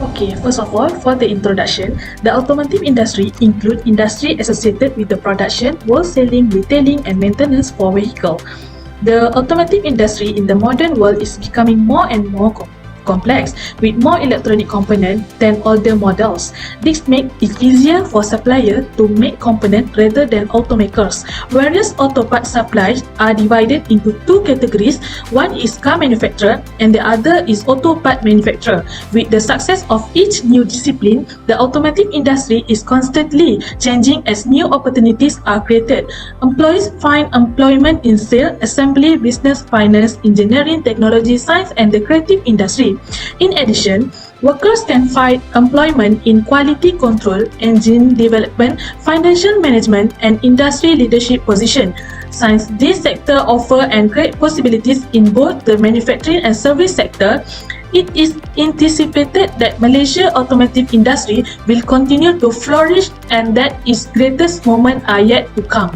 Okay, first of all, for the introduction, the automotive industry include industry associated with the production, wholesaling, retailing, and maintenance for vehicle. The automotive industry in the modern world is becoming more and more complex with more electronic components than older models. This makes it easier for suppliers to make components rather than automakers. Various auto part suppliers are divided into two categories. One is car manufacturer and the other is auto part manufacturer. With the success of each new discipline, the automotive industry is constantly changing as new opportunities are created. Employees find employment in sales, assembly, business, finance, engineering, technology, science, and the creative industry. In addition, workers can find employment in quality control, engine development, financial management, and industry leadership positions. Since this sector offers and create possibilities in both the manufacturing and service sector, it is anticipated that Malaysia automotive industry will continue to flourish and that its greatest moments are yet to come.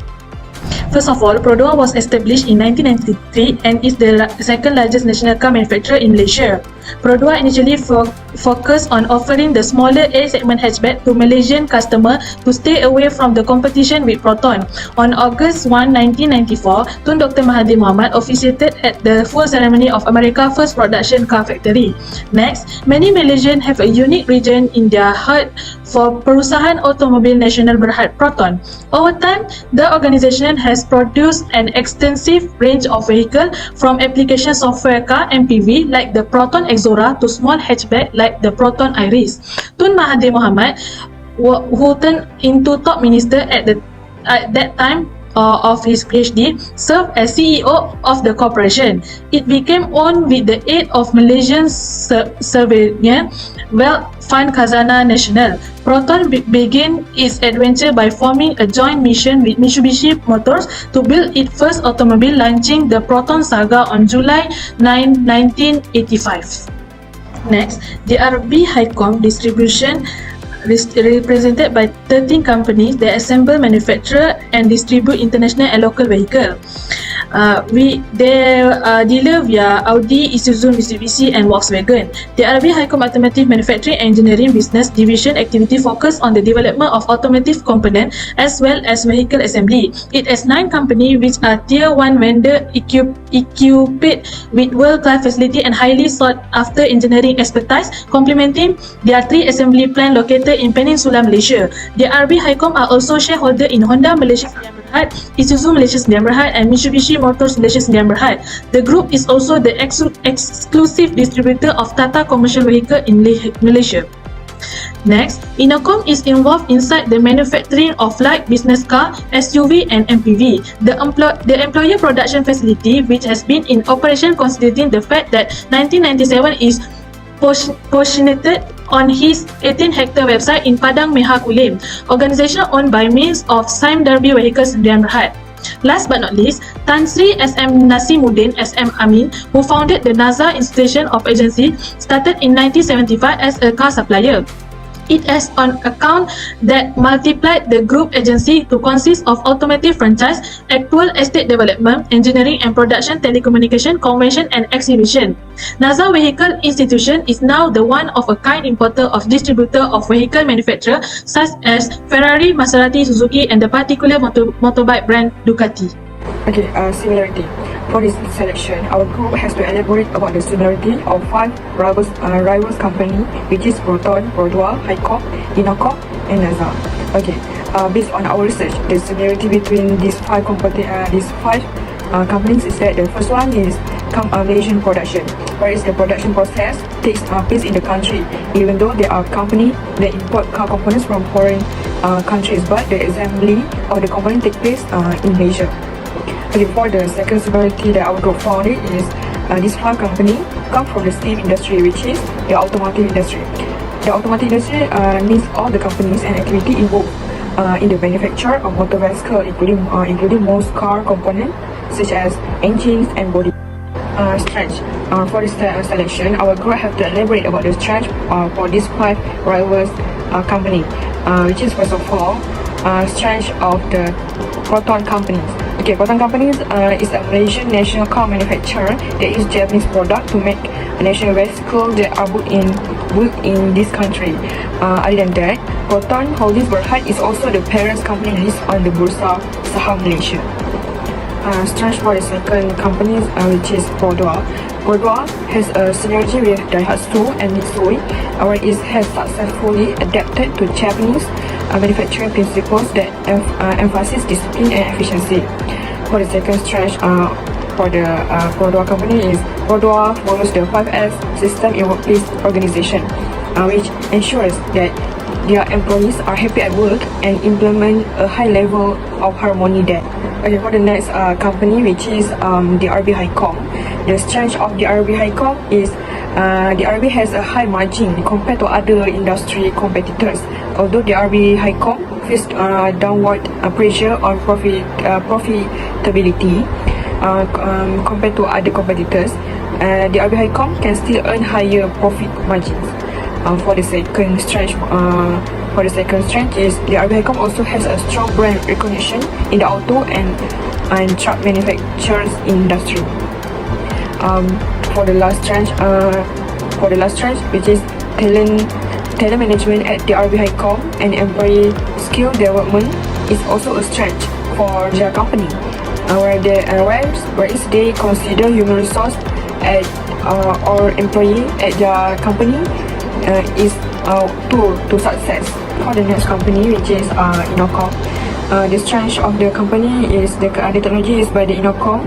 First of all, Perodua was established in 1993 and is the second largest national car manufacturer in Malaysia. Perodua initially focused on offering the smaller A-segment hatchback to Malaysian customers to stay away from the competition with Proton. On August 1, 1994, Tun Dr. Mahathir Mohamad officiated at the full ceremony of America's first production car factory. Next, many Malaysians have a unique region in their heart for Perusahaan Automobil Nasional Berhad Proton. Over time, the organisation has produced an extensive range of vehicles from application software car MPV like the Proton Exora to small hatchback like the Proton Iris. Tun Mahathir Mohamad, who turned into top minister at that time of his PhD, served as CEO of the corporation. It became owned with the aid of Malaysian sovereign wealth fund Khazanah Nasional. Proton began its adventure by forming a joint mission with Mitsubishi Motors to build its first automobile, launching the Proton Saga on July 9, 1985. Next, the RB Highcom Distribution represented by 13 companies that assemble, manufacture and distribute international and local vehicles. They are dealer via Audi, Isuzu, Mitsubishi and Volkswagen. The RB Highcom Automotive Manufacturing Engineering Business Division activity focus on the development of automotive components as well as vehicle assembly. It has 9 companies which are Tier 1 vendor equipped with world-class facility and highly sought-after engineering expertise, complementing their 3 assembly plants located in Peninsula Malaysia. The RB Highcom are also shareholder in Honda Malaysia Sdn Bhd, Isuzu Malaysia Sdn Bhd and Mitsubishi Motors Malaysia Sdn Bhd. The group is also the exclusive distributor of Tata commercial vehicle in Malaysia. Next, Innocomm is involved inside the manufacturing of light business car, SUV and MPV. The employer production facility, which has been in operation considering the fact that 1997 is positioned on his 18-hectare website in Padang Mehar Kulim, organization owned by means of Sime Darby Vehicles Sdn Bhd. Last but not least, Tan Sri SM Nasimuddin SM Amin, who founded the NASA Installation of Agency, started in 1975 as a car supplier. It has an account that multiplied the group agency to consist of automotive franchise, actual estate development, engineering and production, telecommunication, convention and exhibition. NASA Vehicle Institution is now the one-of-a-kind importer of distributor of vehicle manufacturer such as Ferrari, Maserati, Suzuki and the particular motorbike brand Ducati. Okay, similarity. For this selection, our group has to elaborate about the similarity of 5 rivals company, which is Proton, Perodua, Highcom, Innocomm, and NASA. Okay, based on our research, the similarity between these 5 companies is that the first one is Malaysian production, whereas the production process takes place in the country, even though there are companies that import car components from foreign countries, but the assembly of the component takes place in Malaysia. Okay, for the second similarity that our group found is these 5 companies come from the same industry, which is the automotive industry. The automotive industry means all the companies and activity involved in the manufacture of motor vehicles, including most car components such as engines and body. Strength. For this selection, our group have to elaborate about the strength for these 5 rivals company, which is first of all strength of the Proton companies. Okay, Proton companies is a Malaysian national car manufacturer that use Japanese product to make national vehicles that are built in built in this country. Other than that, Proton Holdings Berhad is also the parent company listed on the Bursa Saham Malaysia. Strength for the second company, which is Prodwa. Prodwa has a synergy with Daihatsu and Mitsui, where it has successfully adapted to Japanese manufacturing principles that emphasize discipline and efficiency. For the second strength for the Prodwa company is Prodwa follows the 5S system in workplace organization, which ensures that their employees are happy at work and implement a high level of harmony there. Okay, for the next company, which is the RB Highcom. The strength of the RB Highcom is the RB has a high margin compared to other industry competitors. Although the RB Highcom faced downward pressure on profitability compared to other competitors, the RB Highcom can still earn higher profit margins. For the second strength is the RB Highcom also has a strong brand recognition in the auto and truck manufacturers industry. For the last strength, which is talent management at the RB Highcom and employee skill development is also a strength for their company, where they consider human resource at or employee at their company is to success. For the next company, which is Inocom, the strength of the company is the technology used by the Inocom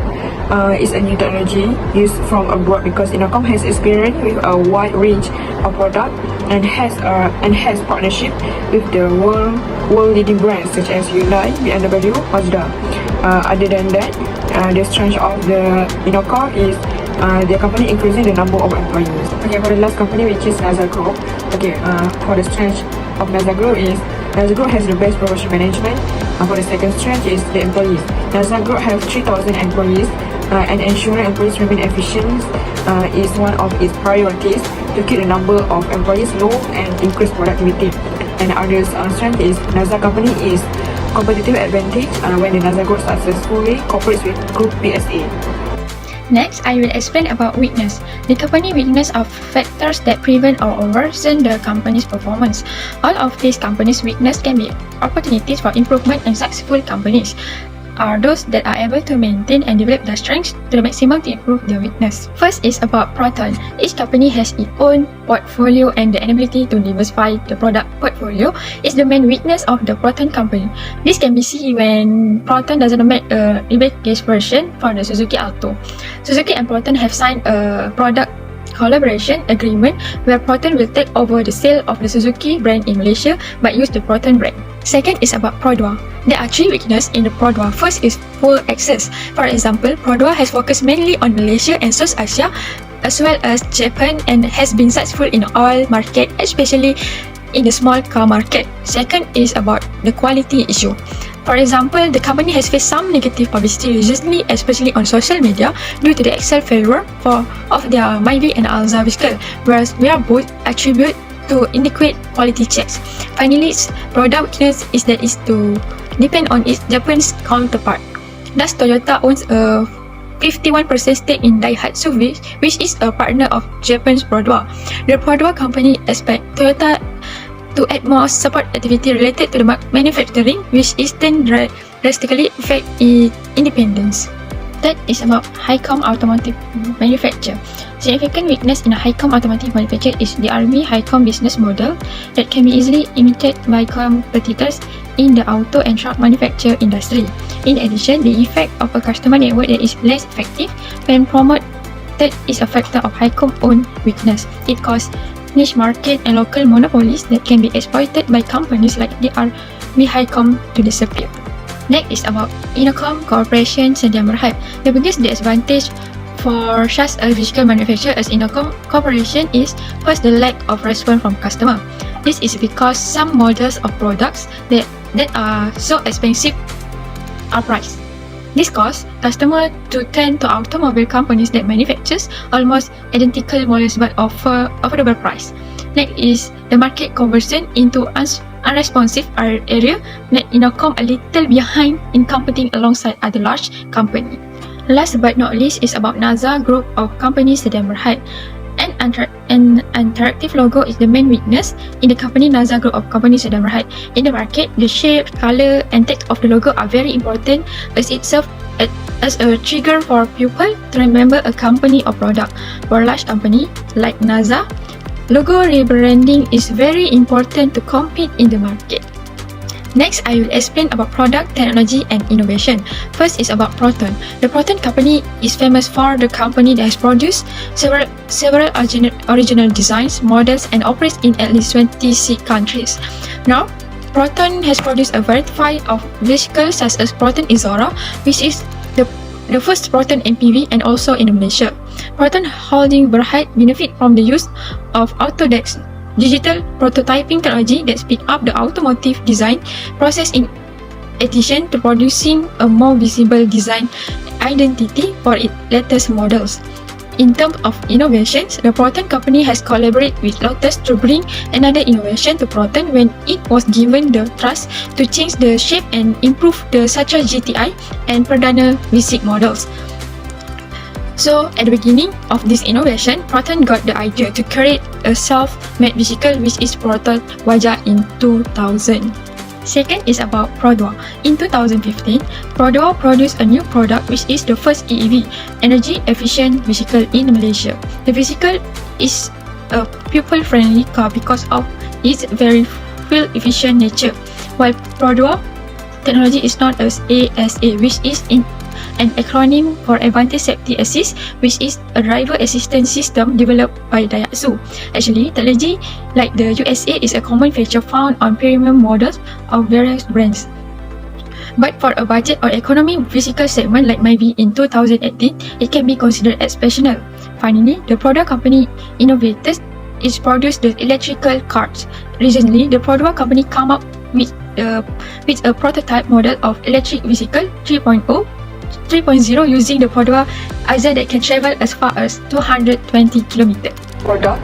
is a new technology used from abroad, because Inocom has experience with a wide range of products and has partnership with the world leading brands such as Hyundai, BMW, Mazda. Other than that, the strength of the Inocom is the company increasing the number of employees. Okay, for the last company, which is Nazar Group. Okay, for the strength of Nazar Group is Nazar Group has the best promotion management. For the second strength is the employees. Nazar Group has 3,000 employees, and ensuring employees remain efficient is one of its priorities to keep the number of employees low and increase productivity. And other strength is Nazar company is competitive advantage when the Nazar Group successfully cooperates with Group PSA. Next, I will explain about weakness. The company weakness are factors that prevent or worsen the company's performance. All of these companies' weakness can be opportunities for improvement, and successful companies are those that are able to maintain and develop their strengths to the maximum to improve their weakness. First is about Proton. Each company has its own portfolio, and the inability to diversify the product portfolio is the main weakness of the Proton company. This can be seen when Proton doesn't make a rebate case version for the Suzuki Alto. Suzuki and Proton have signed a product collaboration agreement where Proton will take over the sale of the Suzuki brand in Malaysia but use the Proton brand. Second is about Prodwa. There are three weaknesses in the Prodwa. First is poor access. For example, Prodwa has focused mainly on Malaysia and South Asia as well as Japan and has been successful in all markets, especially in the small car market. Second is about the quality issue. For example, the company has faced some negative publicity recently, especially on social media, due to the Excel failure of their Myvi and Alza vehicle, whereas we are both attributed to inadequate quality checks. Finally, product weakness is that is to depend on its Japanese counterpart. Thus, Toyota owns a 51% stake in Daihatsu, which is a partner of Japan's Prodwa. The Prodwa company expects Toyota to add more support activity related to the manufacturing, which is then drastically affect its independence. That is about Highcom Automotive Manufacture. Significant weakness in a Highcom Automotive Manufacture is the RB Highcom business model that can be easily imitated by competitors in the auto and truck manufacture industry. In addition, the effect of a customer network that is less effective when promoted is a factor of Highcom's own weakness. It causes niche market and local monopolies that can be exploited by companies like the RB Highcom to disappear. Next is about Inocom Corporation Sedia Berhad. The biggest disadvantage for such a vehicle manufacturer as Inocom Corporation is first the lack of response from customer. This is because some models of products that are so expensive are priced. This causes customers to turn to automobile companies that manufactures almost identical models but offer affordable price. Next is the market conversion into unresponsive area that Inocom a little behind in competing alongside other large companies. Last but not least is about Nazar Group of companies Sedia Berhad. An an interactive logo is the main weakness in the company Nazar Group of Companies Sedan Berhad. In the market, the shape, color, and text of the logo are very important as it serves as a trigger for people to remember a company or product. For a large company like Nazar, logo rebranding is very important to compete in the market. Next, I will explain about product, technology, and innovation. First is about Proton. The Proton company is famous for the company that has produced several original designs, models, and operates in at least 26 countries. Now, Proton has produced a variety of vehicles such as Proton Izora, which is the first Proton MPV and also in Malaysia. Proton Holding Berhad benefit from the use of Autodesk digital prototyping technology that speed up the automotive design process in addition to producing a more visible design identity for its latest models. In terms of innovations, the Proton company has collaborated with Lotus to bring another innovation to Proton when it was given the trust to change the shape and improve the Satra GTI and Perdana V6 models. So, at the beginning of this innovation, Proton got the idea to create a self-made vehicle which is Proton Wajah in 2000. Second is about Pro2. In 2015, Pro2 produced a new product which is the first EEV, energy efficient vehicle in Malaysia. The vehicle is a pupil-friendly car because of its very fuel-efficient nature, while Pro2 technology is known as ASA, which is an acronym for Advanced Safety Assist, which is a driver assistance system developed by Daihatsu. Actually, technology like the USA is a common feature found on premium models of various brands. But for a budget or economy vehicle segment like Myvi in 2018, it can be considered exceptional. Finally, the product company innovators is produced the electrical cars. Recently, the Pro2 company come up with a prototype model of electric vehicle 3.0 using the Pro2 Azza that can travel as far as 220 km. Product,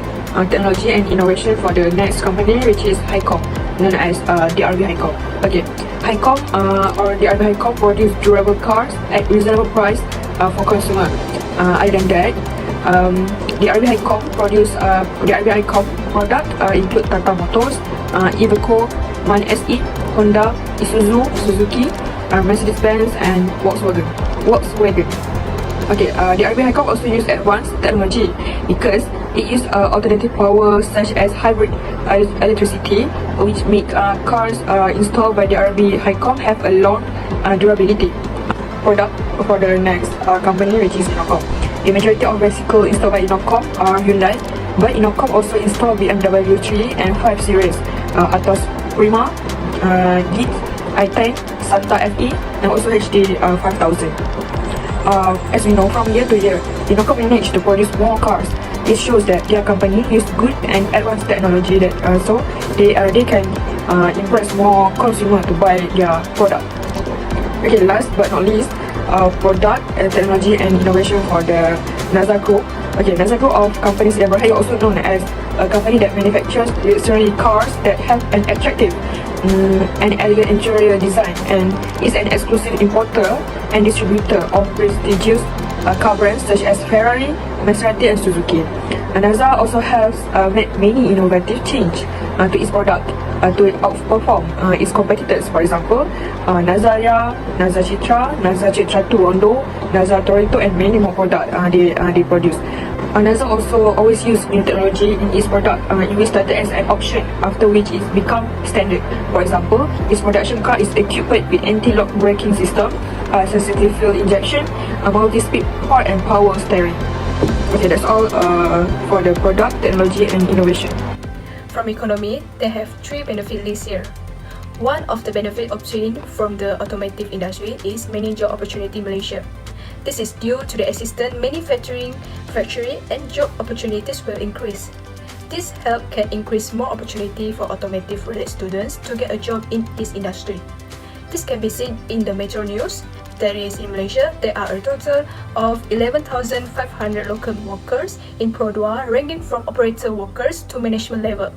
technology and innovation for the next company, which is Highcom, known as DRB Highcom. Okay, Highcom or DRB Highcom produce durable cars at reasonable price for consumer. Other than that, DRB Highcom produce DRB Highcom product include Tata Motors, Iveco, MAN SE, Honda, Isuzu, Suzuki, Mercedes-Benz and Volkswagen. Okay, the DRB Highcom also use advanced technology because it use alternative power such as hybrid electricity, which make cars installed by the DRB Highcom have a long durability. Product for the next company, which is Innocomm. The majority of vehicles installed by Innocomm are Hyundai, but Innocomm also install BMW 3 and 5 series, Atos Prima, Geet, i10, Santa FE, and also HD 5000. As we know, from year to year, Innocomm managed to produce more cars. It shows that their company use good and advanced technology that so they can impress more consumer to buy their product. Okay, last but not least, product and technology and innovation for the Nazar Group. Okay, Nazar Group of Companies Sedan Berhad, also known as a company that manufactures luxury cars that have an attractive and elegant interior design, and is an exclusive importer and distributor of prestigious car brands such as Ferrari, Maserati and Suzuki. Nazar also has made many innovative changes to its product to outperform its competitors. For example, Nazaria, Nazar Citra, Nazar Citra 2 Rondo, Nazar Toretto and many more products they produce. Nazar also always use new technology in its product. It will started as an option, after which it become standard. For example, its production car is equipped with anti-lock braking system, sensitive fuel injection, multi-speed port and power steering. Okay, that's all for the product, technology and innovation. From economy, they have three benefit lists here. One of the benefit obtained from the automotive industry is many job opportunity in Malaysia. This is due to the existing manufacturing factory and job opportunities will increase. This help can increase more opportunity for automotive related students to get a job in this industry. This can be seen in the Metro News. That is, in Malaysia, there are a total of 11,500 local workers in Pro2, ranging from operator workers to management level.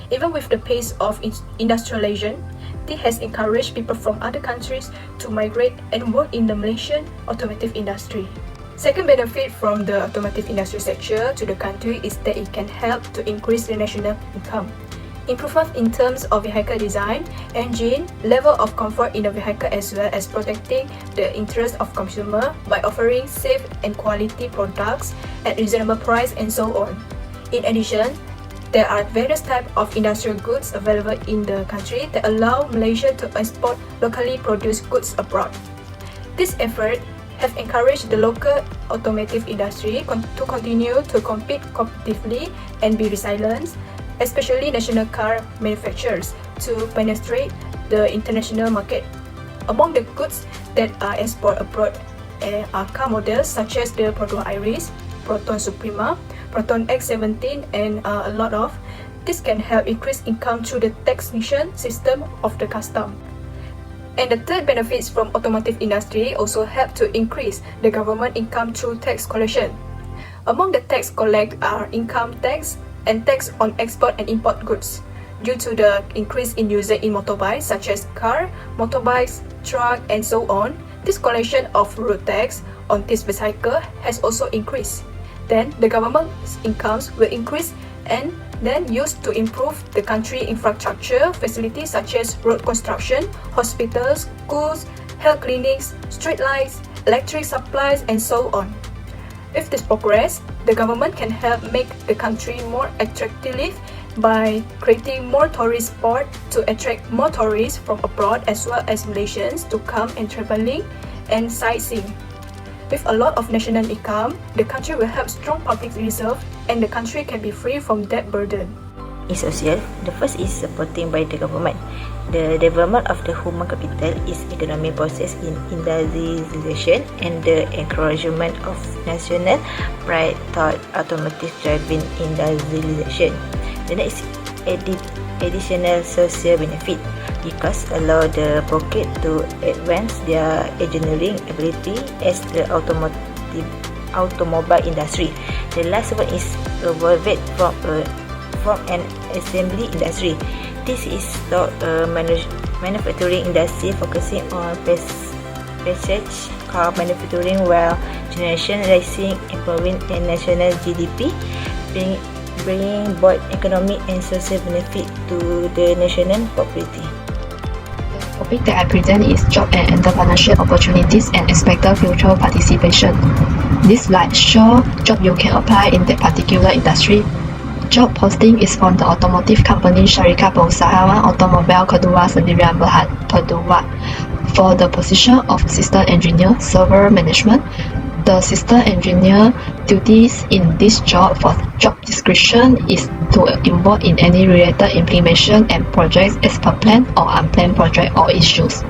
Even with the pace of industrialization, this has encouraged people from other countries to migrate and work in the Malaysian automotive industry. Second benefit from the automotive industry sector to the country is that it can help to increase the national income. Improvement in terms of vehicle design, engine, level of comfort in the vehicle as well as protecting the interest of consumer by offering safe and quality products at reasonable price and so on. In addition, there are various types of industrial goods available in the country that allow Malaysia to export locally produced goods abroad. This effort have encouraged the local automotive industry to continue to compete competitively and be resilient, especially national car manufacturers, to penetrate the international market. Among the goods that are exported abroad are car models such as the Proton Iris, Proton Suprema, Proton X17 and a lot of. This can help increase income through the taxation system of the custom. And the third benefits from automotive industry also help to increase the government income through tax collection. Among the tax collect are income tax and tax on export and import goods. Due to the increase in usage in motorbikes such as car, motorbikes, truck and so on, this collection of road tax on this vehicle has also increased. Then the government's incomes will increase and then used to improve the country infrastructure facilities such as road construction, hospitals, schools, health clinics, street lights, electric supplies and so on. With this progress, the government can help make the country more attractive by creating more tourist spots to attract more tourists from abroad as well as Malaysians to come and travelling and sightseeing. With a lot of national income, the country will have strong public reserve and the country can be free from debt burden. In social, the first is supporting by the government. The development of the human capital is economic process in industrialization and the encouragement of national pride toward automotive driving industrialization. The next additional social benefit because allow the pocket to advance their engineering ability as the automobile industry. The last one is evolved from an assembly industry. This is the manufacturing industry focusing on passenger car manufacturing while generation rising, improving and national GDP, bringing both economic and social benefit to the national population. The topic that I present is job and entrepreneurship opportunities and expected future participation. This slide shows job you can apply in that particular industry. Job posting is from the automotive company Syarikat Perusahaan Automobile Kedua Sdn Bhd Peluat for the position of system engineer, server management. The system engineer duties in this job for job description is to involve in any related implementation and projects as per planned or unplanned project or issues.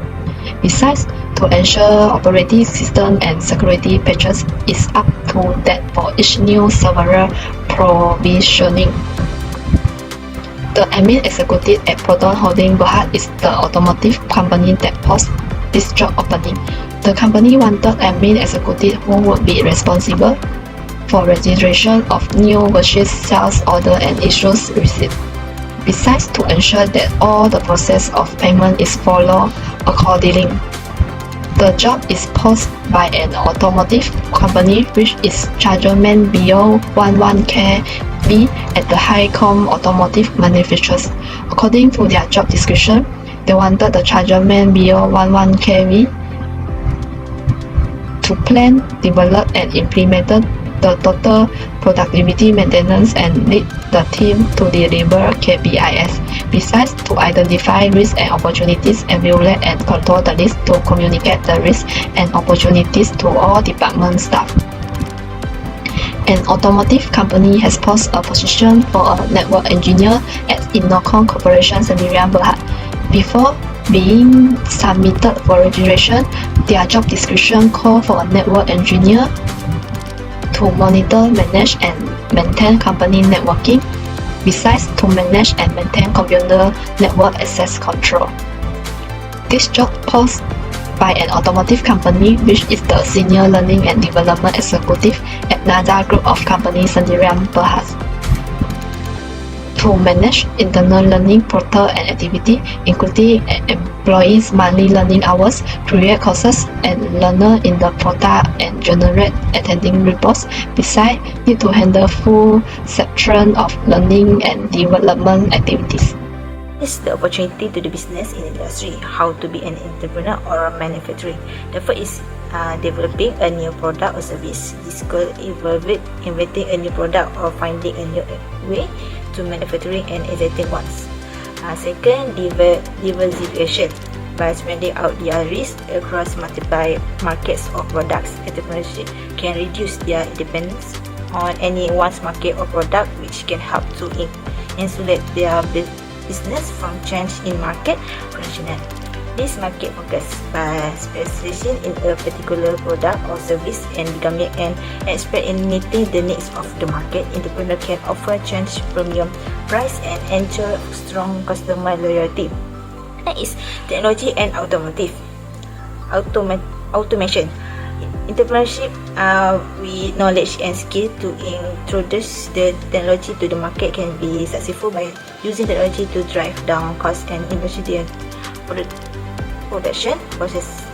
Besides, to ensure operating system and security patches is up to date for each new server provisioning. The admin executive at Proton Holding Berhad is the automotive company that posts this job opening. The company wanted admin executive who would be responsible for registration of new versus sales order and issues received. Besides, to ensure that all the process of payment is followed accordingly. The job is posted by an automotive company which is chargeman below 11kV at the Highcom Automotive Manufacturers. According to their job description, they wanted the chargeman below 11kV to plan, develop and implement the total productivity maintenance and lead the team to deliver KPIs. Besides, to identify risks and opportunities, evaluate and control the risk to communicate the risks and opportunities to all department staff. An automotive company has posted a position for a network engineer at Innocom Corporation Sdn Bhd. Before being submitted for registration, their job description called for a network engineer to monitor, manage and maintain company networking, besides to manage and maintain computer network access control. This job posted by an automotive company which is the Senior Learning and Development Executive at NASA Group of Companies Sdn Bhd. to manage internal learning portal and activity, including employees' monthly learning hours, create courses and learner in the product and generate attending reports. Besides, need to handle full spectrum of learning and development activities. Is the opportunity to do business in industry, how to be an entrepreneur or manufacturing. The first is developing a new product or service. This could involve inventing a new product or finding a new way to manufacturing an existing ones. Second, diversification. By spreading out their risk across multiple markets or products, entrepreneurship can reduce their dependence on any one's market or product, which can help to insulate their business from change in market rationale. This market focus by specializing in a particular product or service and becoming an expert in meeting the needs of the market. Entrepreneur can offer change premium price and ensure strong customer loyalty. Next is technology and automation. Entrepreneurship with knowledge and skill to introduce the technology to the market can be successful by using technology to drive down cost and efficiency in production process.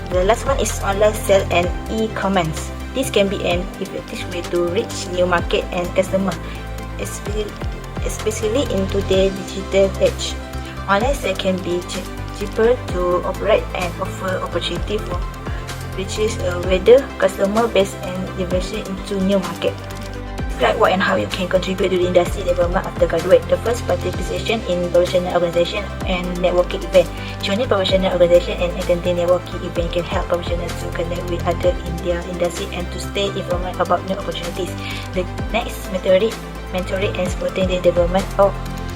The last one is online sale and e-commerce. This can be an effective way to reach new market and customer, especially in today's digital age. Online sale can be cheaper to operate and offer opportunity for which is whether customer base and diversity into new market. Describe what and how you can contribute to the industry development after graduate. The first, participation in professional organization and networking event. Joining professional organization and attending networking event can help professionals to connect with others in their industry and to stay informed about new opportunities. The next, mentoring and supporting the development of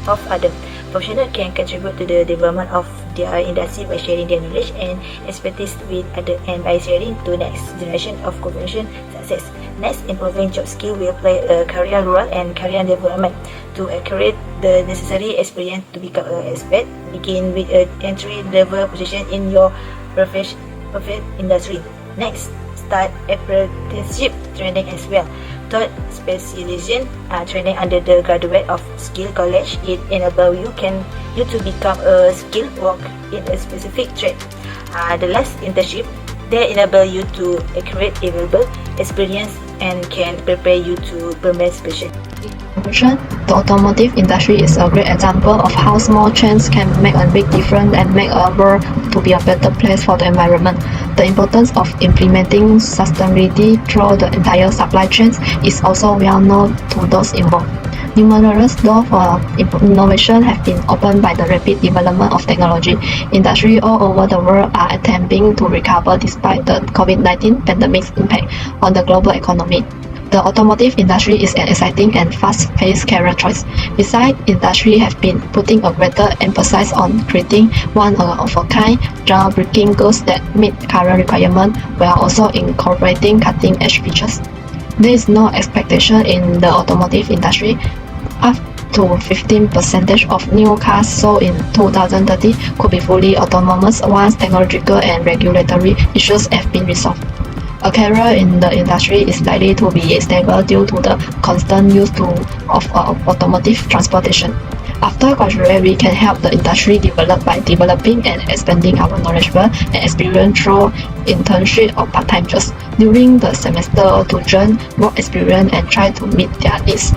others. Professionals can contribute to the development of their industry by sharing their knowledge and expertise with others and by sharing to next generation of corporation success. Next, improving job skill will play a career role and career development. To acquire the necessary experience to become an expert, begin with an entry-level position in your preferred industry. Next, start apprenticeship training as well. Third, specialization training under the graduate of skill college. It enables you to become a skilled work in a specific trade. The last, internship. They enable you to accumulate valuable experience and can prepare you to permanent position. The automotive industry is a great example of how small changes can make a big difference and make a world to be a better place for the environment. The importance of implementing sustainability through the entire supply chain is also well known to those involved. Numerous doors for innovation have been opened by the rapid development of technology. Industries all over the world are attempting to recover despite the COVID-19 pandemic's impact on the global economy. The automotive industry is an exciting and fast-paced career choice. Besides, industry have been putting a greater emphasis on creating one-of-a-kind, groundbreaking goods that meet current requirements, while also incorporating cutting-edge features. There is no expectation in the automotive industry. Up to 15% of new cars sold in 2030 could be fully autonomous once technological and regulatory issues have been resolved. A career in the industry is likely to be stable due to the constant use of automotive transportation. After graduate, we can help the industry develop by developing and expanding our knowledge and experience through internship or part-time jobs during the semester to gain work experience and try to meet their needs.